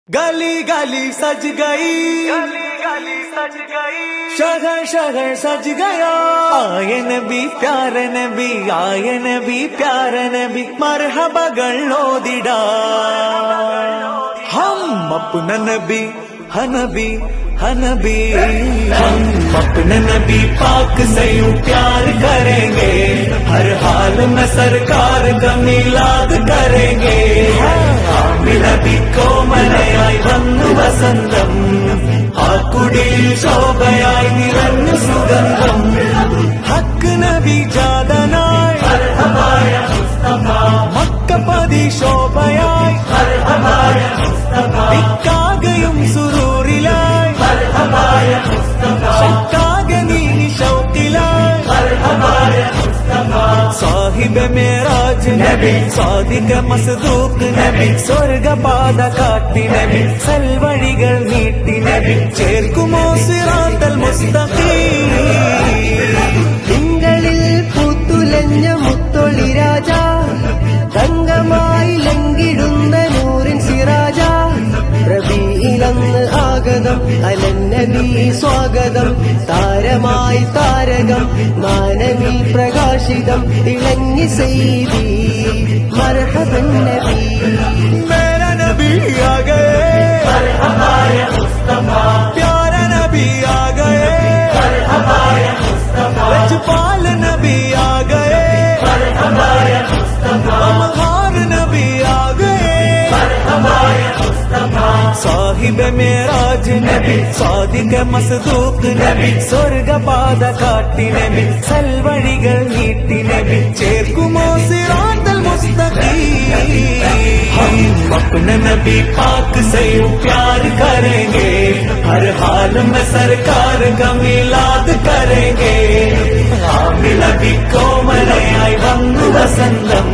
गली गली सज गई, गली गली सज गई, शहर शहर सज गया। आए नबी प्यारे नबी, आए नबी प्यारे नबी, मरहबകൾ ഓതിടാ हम अपना नबी हनबी हनबी, हम अपने नबी पाक से यूं प्यार करेंगे, हर हाल में सरकार का मिलाद करेंगे। നബി കോമലയായി വന്നു വസന്തം, ആ കുടിയിൽ ശോഭയായി നിറഞ്ഞു സുഗന്ധം. ഹക്ക് നബി ജാതനായി മക്കപതി ശോഭയായി, ദിക്കാകയും സുരൂറിലായി, ശക്കാകെ നീ ശൗക്കിലായി. സാഹിബ് മേറാജ് നബി, സാദിഖ മസ്ദൂഖ് നബി, സ്വർഗപാത കാട്ടി നബി, സൽവഴികൾ നീട്ടി നബി, ചേർക്കുമോ സിറാത്തൽ മുസ്തഖീം. തിങ്കളിൽ പൂത്തുലഞ്ഞ മുത്തൊളി രാജ, തങ്കമായി ലംഘിടുന്ന നൂറിൻ സിറാജ, റബീഇലന്ന് ആഗതം അലന്നബി സ്വാഗതം, താരമായി താരകം മാനവി പ്രകാശിതം, തിളങ്ങി സൈദി മർഹബൻ നബി. മേരാ നബി ആ ഗയേ, പ്യാരാ നബി ആ ഗയേ, ലജ്പാൽ നബി ആ ഗയേ, അമഹാർ നബി ആ ഗയേ. സാഹിബ് മേറാജ് നബി, സാദിഖ മസ്ദൂഖ് നബി, സ്വർഗപാത കാട്ടി നബി, സൽവഴികൾ നീട്ടി നബി, ചേർക്കുമോ സിറാത്തൽ മുസ്തഖീം. हम अपने नबी पाक से यूं प्यार करेंगे, हर हाल में सरकार का मिलाद करेंगे. नबी കോമലയായി വന്നു വസന്തം,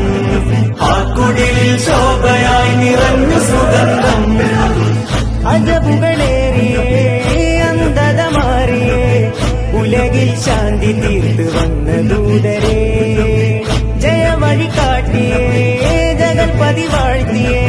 ആ കുടിയിൽ ശോഭയായി നിറഞ്ഞു സുഗന്ധം. അജബുകളേറിയേ അന്ധത മാറിയേ, ഉലകിൽ ശാന്തി തീർത്ത് വന്ന ദൂതരേ, ജയവഴി കാട്ടിയേ ജഗൽപതി വാഴ്ത്തിയേ.